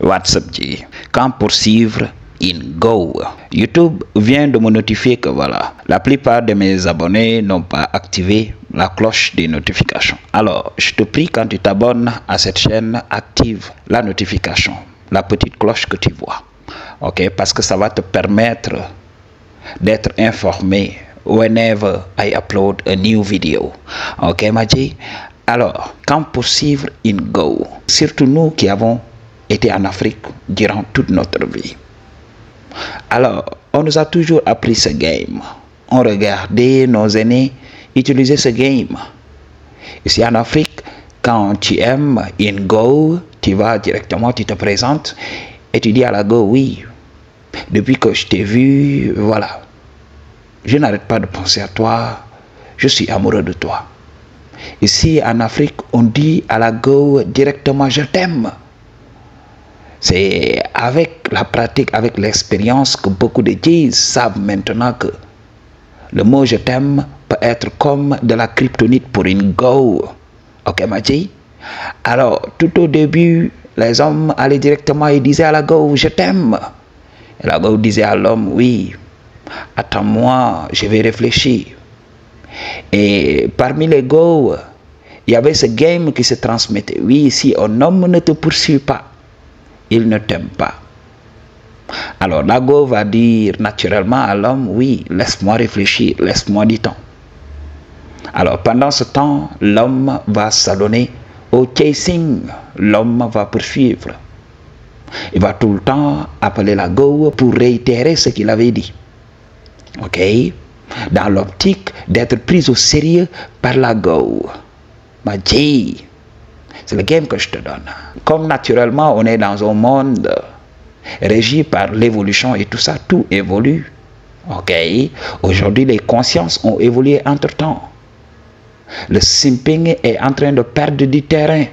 WhatsApp ji. Quand poursuivre in go. YouTube vient de me notifier que voilà, la plupart de mes abonnés n'ont pas activé la cloche des notifications. Alors, je te prie, quand tu t'abonnes à cette chaîne, active la notification, la petite cloche que tu vois. Ok, parce que ça va te permettre d'être informé whenever I upload a new video. Ok, Maji? Alors, quand poursuivre in go, surtout nous qui avons été en Afrique durant toute notre vie. Alors, on nous a toujours appris ce game. On regardait nos aînés utiliser ce game. Ici en Afrique, quand tu aimes in go, tu vas directement, tu te présentes et tu dis à la go, oui, depuis que je t'ai vu, voilà, je n'arrête pas de penser à toi, je suis amoureux de toi. Ici en Afrique, on dit à la go directement, je t'aime. C'est avec la pratique, avec l'expérience que beaucoup de G's savent maintenant que le mot je t'aime peut être comme de la kryptonite pour une go. Ok, Maji? Alors, tout au début, les hommes allaient directement et disaient à la go, je t'aime. Et la go disait à l'homme, oui, attends-moi, je vais réfléchir. Et parmi les go, il y avait ce game qui se transmettait. Oui, si un homme ne te poursuit pas, il ne t'aime pas. Alors la go va dire naturellement à l'homme, oui, laisse-moi réfléchir, laisse-moi du temps. Alors pendant ce temps, l'homme va s'adonner au chasing, l'homme va poursuivre. Il va tout le temps appeler la go pour réitérer ce qu'il avait dit. Ok? Dans l'optique d'être pris au sérieux par la go. Maji, c'est le game que je te donne. Comme naturellement, on est dans un monde régi par l'évolution et tout ça, tout évolue. Ok? Aujourd'hui, les consciences ont évolué entre-temps. Le simping est en train de perdre du terrain.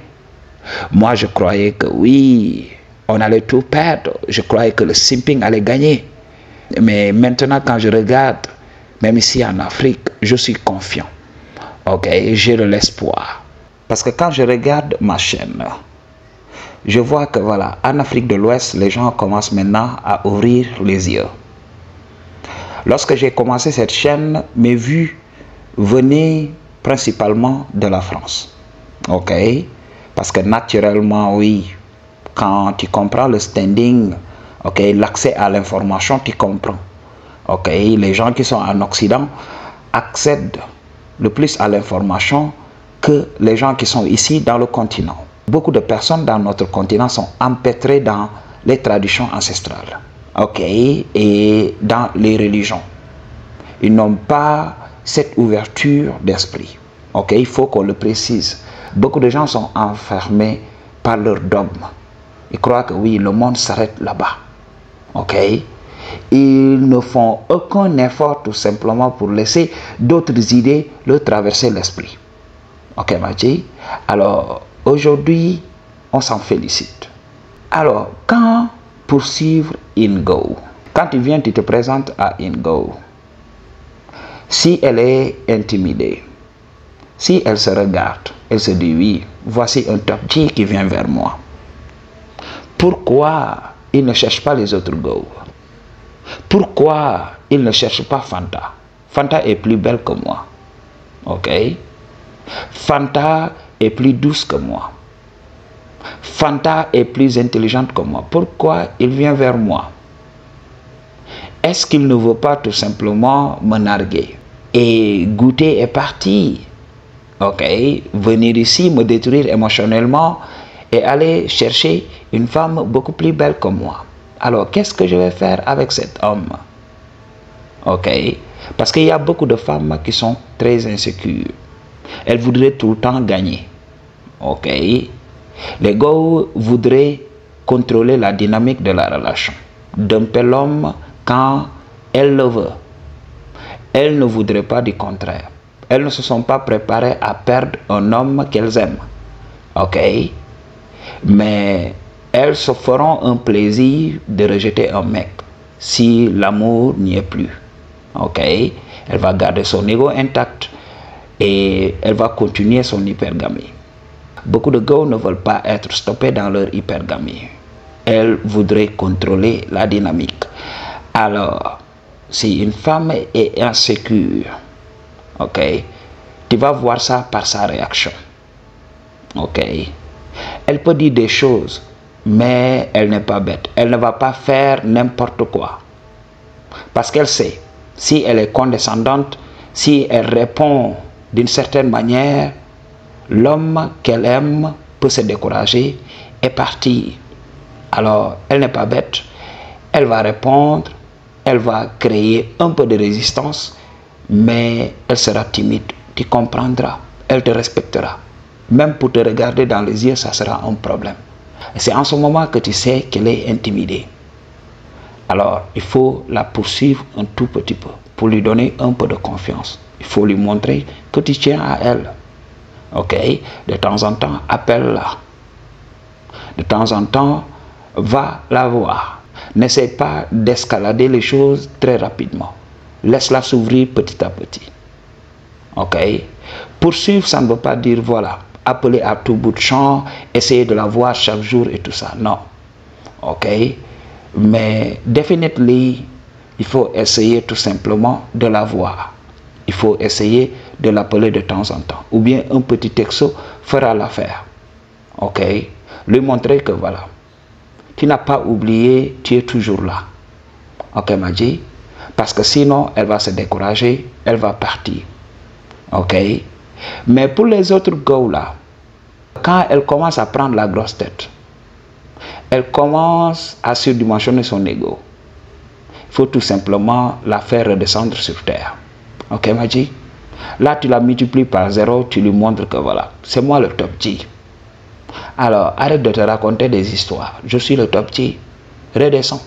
Moi, je croyais que oui, on allait tout perdre. Je croyais que le simping allait gagner. Mais maintenant, quand je regarde, même ici en Afrique, je suis confiant. Ok? J'ai de l'espoir. Parce que quand je regarde ma chaîne, je vois que voilà, en Afrique de l'Ouest, les gens commencent maintenant à ouvrir les yeux. Lorsque j'ai commencé cette chaîne, mes vues venaient principalement de la France. Ok? Parce que naturellement, oui, quand tu comprends le standing, ok, l'accès à l'information, tu comprends. Ok? Les gens qui sont en Occident accèdent le plus à l'information que les gens qui sont ici dans le continent. Beaucoup de personnes dans notre continent sont empêtrées dans les traditions ancestrales, ok, et dans les religions. Ils n'ont pas cette ouverture d'esprit, ok, il faut qu'on le précise. Beaucoup de gens sont enfermés par leur dogme. Ils croient que oui, le monde s'arrête là-bas, ok. Ils ne font aucun effort tout simplement pour laisser d'autres idées leur traverser l'esprit. Ok, Maji? Alors, aujourd'hui, on s'en félicite. Alors, quand poursuivre in go? Quand tu viens, tu te présentes à in go. Si elle est intimidée, si elle se regarde, elle se dit oui, voici un top G qui vient vers moi. Pourquoi il ne cherche pas les autres go? Pourquoi il ne cherche pas Fanta? Fanta est plus belle que moi. Ok? Fanta est plus douce que moi. Fanta est plus intelligente que moi. Pourquoi il vient vers moi? Est-ce qu'il ne veut pas tout simplement me narguer? Et goûter est parti. Ok? Venir ici me détruire émotionnellement et aller chercher une femme beaucoup plus belle que moi. Alors, qu'est-ce que je vais faire avec cet homme? Ok? Parce qu'il y a beaucoup de femmes qui sont très insécures. Elles voudraient tout le temps gagner. Ok? Les gars voudraient contrôler la dynamique de la relation. Dumper l'homme quand elle le veut. Elles ne voudraient pas du contraire. Elles ne se sont pas préparées à perdre un homme qu'elles aiment. Ok? Mais elles se feront un plaisir de rejeter un mec si l'amour n'y est plus. Ok? Elle va garder son ego intact et elle va continuer son hypergamie. Beaucoup de gars ne veulent pas être stoppés dans leur hypergamie. elle voudrait contrôler la dynamique. Alors, si une femme est insécure, ok, tu vas voir ça par sa réaction. Ok, elle peut dire des choses, mais elle n'est pas bête. Elle ne va pas faire n'importe quoi. Parce qu'elle sait, si elle est condescendante, si elle répond d'une certaine manière, l'homme qu'elle aime peut se décourager et partir. Alors, elle n'est pas bête. Elle va répondre, elle va créer un peu de résistance, mais elle sera timide. Tu comprendras, elle te respectera. Même pour te regarder dans les yeux, ça sera un problème. C'est en ce moment que tu sais qu'elle est intimidée. Alors, il faut la poursuivre un tout petit peu pour lui donner un peu de confiance. Il faut lui montrer que tu tiens à elle. Ok? De temps en temps, appelle-la. De temps en temps, va la voir. N'essaie pas d'escalader les choses très rapidement. Laisse-la s'ouvrir petit à petit. Ok? Poursuivre, ça ne veut pas dire, voilà, appeler à tout bout de champ, essayer de la voir chaque jour et tout ça. Non. Ok? Mais définitivement, il faut essayer tout simplement de la voir. Il faut essayer de l'appeler de temps en temps. Ou bien un petit texto fera l'affaire. Ok? Lui montrer que voilà, tu n'as pas oublié, tu es toujours là. Ok, Madji? Parce que sinon, elle va se décourager, elle va partir. Ok? Mais pour les autres go là, quand elle commence à prendre la grosse tête, elle commence à surdimensionner son ego. Il faut tout simplement la faire redescendre sur terre. Ok, Madji? Là, tu la multiplies par 0, tu lui montres que voilà, c'est moi le top G. Alors, arrête de te raconter des histoires. Je suis le top G. Redescends.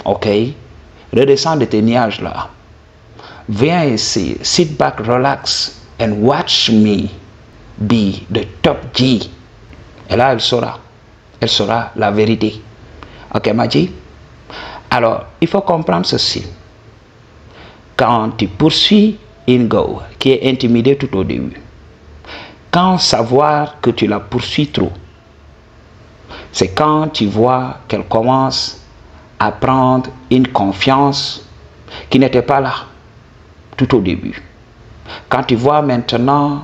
Ok? Redescends de tes nuages là. Viens ici. Sit back, relax, and watch me be the top G. Et là, elle saura. Elle saura la vérité. Ok, Madji? Alors, il faut comprendre ceci. Quand tu poursuis une go qui est intimidée tout au début, quand savoir que tu la poursuis trop, c'est quand tu vois qu'elle commence à prendre une confiance qui n'était pas là tout au début. Quand tu vois maintenant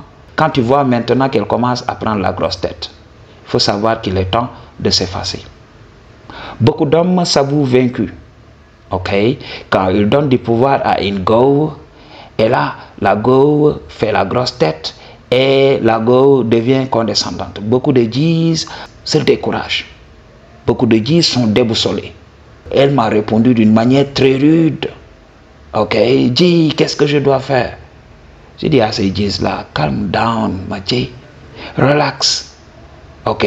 qu'elle commence à prendre la grosse tête, il faut savoir qu'il est temps de s'effacer. Beaucoup d'hommes s'avouent vaincus. Ok? Quand ils donnent du pouvoir à une go, et là, la go fait la grosse tête et la go devient condescendante. Beaucoup de G's se découragent. Beaucoup de G's sont déboussolés. Elle m'a répondu d'une manière très rude. Ok, G, qu'est-ce que je dois faire? J'ai dit à ces G's là, calm down, ma G. Relax. Ok,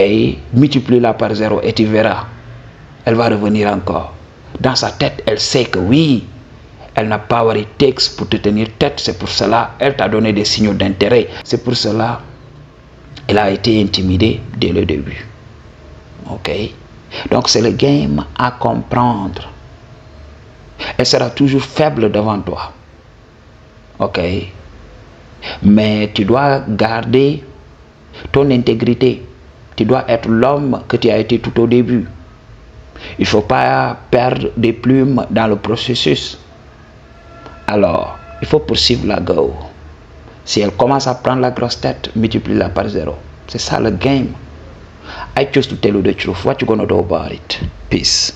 multiplie-la par 0 et tu verras. Elle va revenir encore. Dans sa tête, elle sait que oui, elle n'a pas what it takes pour te tenir tête. C'est pour cela elle t'a donné des signaux d'intérêt. C'est pour cela elle a été intimidée dès le début. Ok? Donc c'est le game à comprendre. Elle sera toujours faible devant toi. Ok? Mais tu dois garder ton intégrité. Tu dois être l'homme que tu as été tout au début. Il ne faut pas perdre des plumes dans le processus. Alors, il faut poursuivre la go. Si elle commence à prendre la grosse tête, multiplie-la par 0. C'est ça le game. I choose to tell you the truth. What you gonna do about it? Peace.